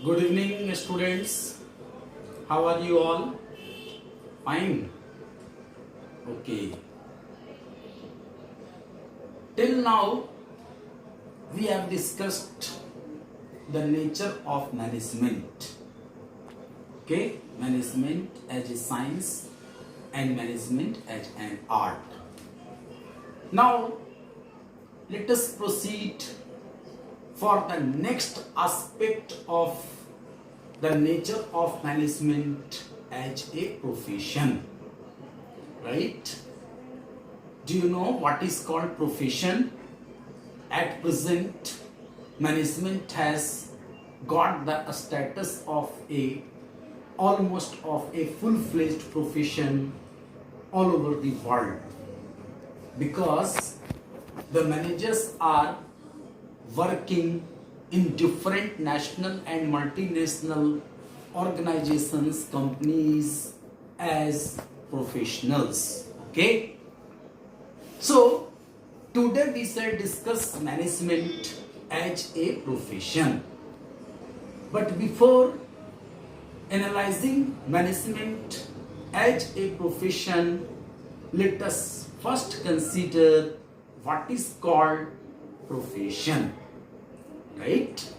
Good evening, students. How are you all? Fine. Okay. Till now, we have discussed the nature of management. Okay, management as a science and management as an art. Now, let us proceed for the next aspect of the nature of management as a profession. Right? Do you know what is called profession? At present, management has got the status of almost of a full-fledged profession all over the world, because the managers are working in different national and multinational organizations, companies as professionals. Okay, so today we shall discuss management as a profession. But before analyzing management as a profession, let us first consider what is called profession. Right?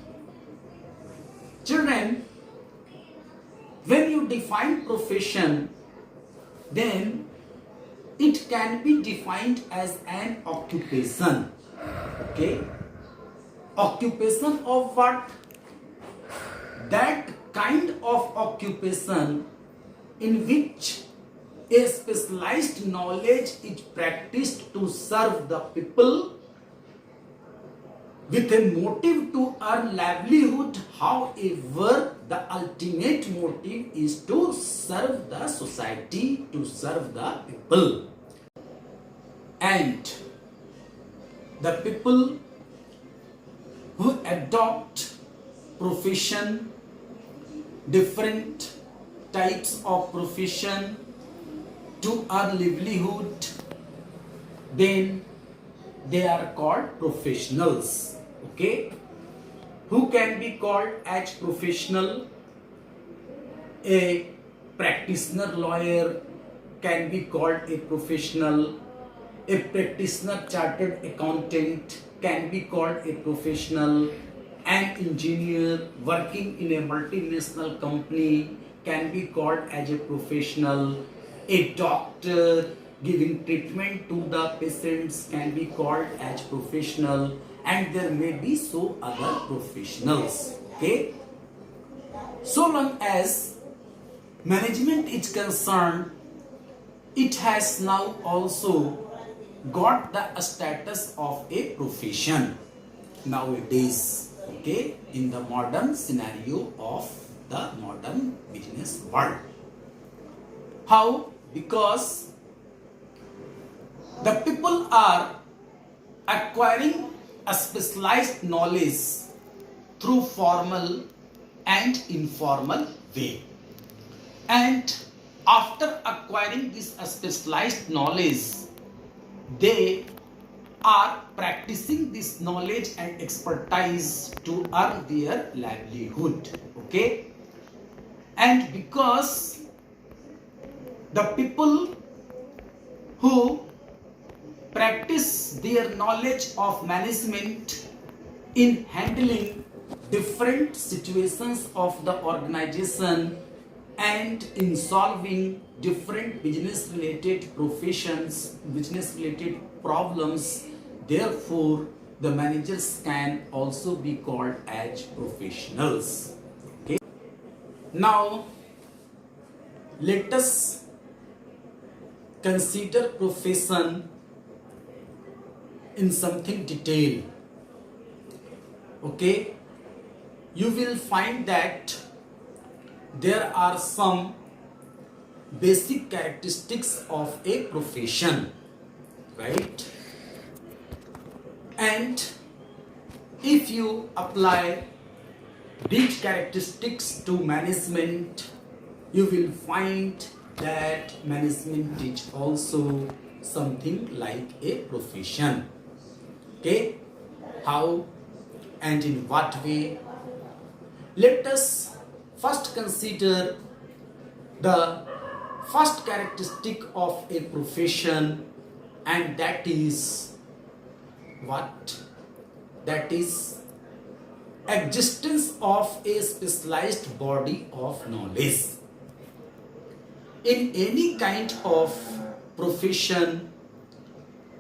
Children, when you define profession, then it can be defined as an occupation. Okay? Occupation of what? That kind of occupation in which a specialized knowledge is practiced to serve the people with a motive to earn livelihood. However, the ultimate motive is to serve the society, to serve the people. And the people who adopt profession, different types of profession to earn livelihood, then they are called professionals. Okay, who can be called as professional? A practitioner lawyer can be called a professional. A practitioner chartered accountant can be called a professional. An engineer working in a multinational company can be called as a professional. A doctor giving treatment to the patients can be called as professional, and there may be so other professionals. Okay, so long as management is concerned, it has now also got the status of a profession nowadays. Okay, in the modern scenario of the modern business world. How? Because the people are acquiring a specialized knowledge through formal and informal way. And after acquiring this specialized knowledge, they are practicing this knowledge and expertise to earn their livelihood. Okay? And because the people who practice their knowledge of management in handling different situations of the organization and in solving different business related professions, business related problems, therefore the managers can also be called as professionals. Okay? Now let us consider profession in something detail. Okay, you will find that there are some basic characteristics of a profession, right? And if you apply these characteristics to management, you will find that management is also something like a profession. Okay, how and in what way? Let us first consider the first characteristic of a profession, and that is what? That is existence of a specialized body of knowledge. In any kind of profession,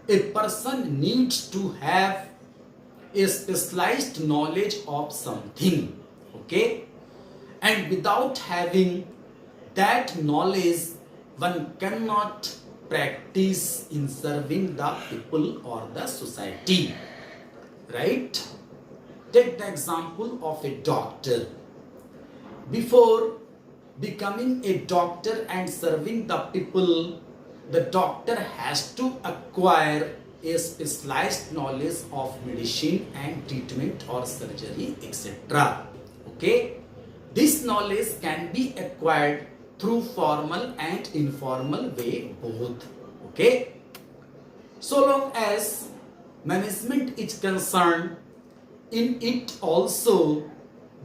a person needs to have a specialized knowledge of something, okay? And without having that knowledge, one cannot practice in serving the people or the society, right? Take the example of a doctor. Before becoming a doctor and serving the people, the doctor has to acquire a specialized knowledge of medicine and treatment or surgery, etc. Okay? This knowledge can be acquired through formal and informal way both. Okay? So long as management is concerned, in it also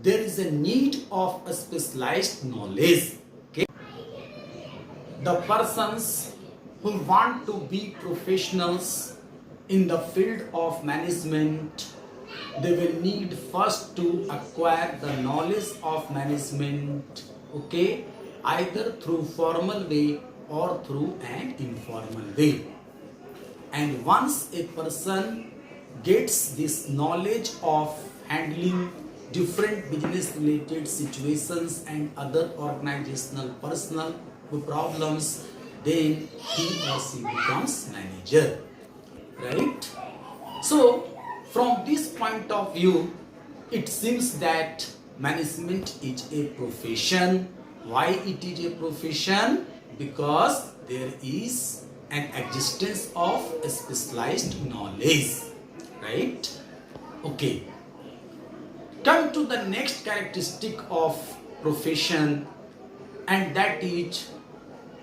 there is a need of a specialized knowledge. Okay? The persons who want to be professionals in the field of management, they will need first to acquire the knowledge of management, okay, either through formal way or through an informal way. And once a person gets this knowledge of handling different business related situations and other organizational personal problems, then he or she becomes manager, right? So from this point of view, it seems that management is a profession. Why it is a profession? Because there is an existence of a specialized knowledge, right? Okay. Come to the next characteristic of profession, and that is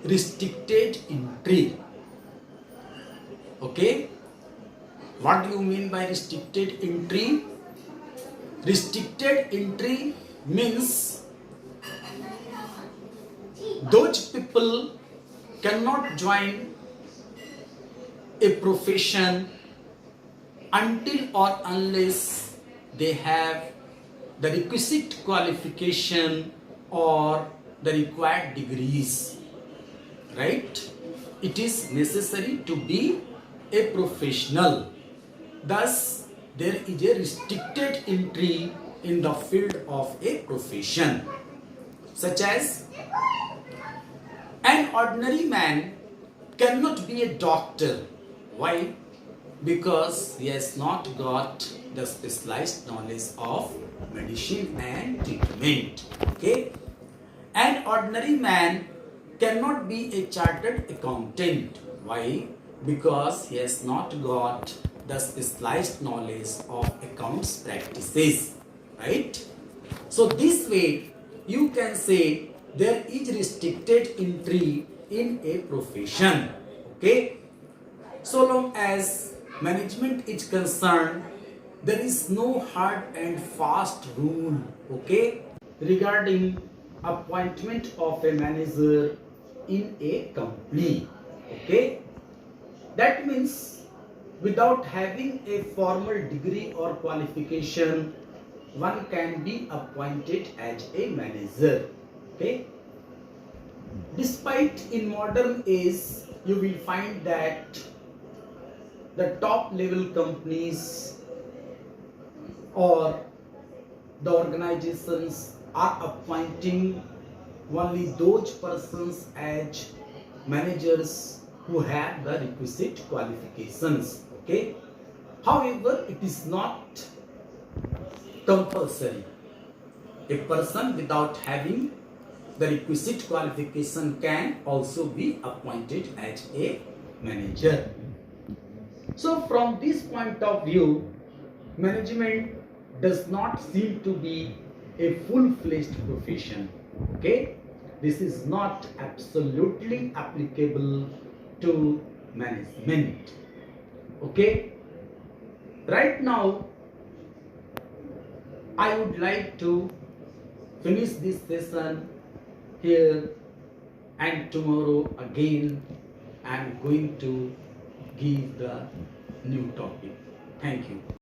restricted entry. Okay? What do you mean by restricted entry? Restricted entry means those people cannot join a profession until or unless they have the requisite qualification or the required degrees, right? It is necessary to be a professional. Thus, there is a restricted entry in the field of a profession, such as an ordinary man cannot be a doctor. Why? Because he has not got the specialized knowledge of medicine and treatment. Okay? An ordinary man cannot be a chartered accountant. Why? Because he has not got the specialized knowledge of accounts practices. Right? So this way you can say there is restricted entry in a profession. Okay? So long as management is concerned, there is no hard and fast rule, okay, regarding appointment of a manager in a company. Okay? That means without having a formal degree or qualification, one can be appointed as a manager. Okay? Despite in modern age, you will find that the top level companies or the organizations are appointing only those persons as managers who have the requisite qualifications. Okay? However, it is not compulsory. A person without having the requisite qualification can also be appointed as a manager. So from this point of view, management does not seem to be a full-fledged profession. Okay? This is not absolutely applicable to management. Okay? Right now, I would like to finish this session here, and tomorrow again I am going to give the new topic. Thank you.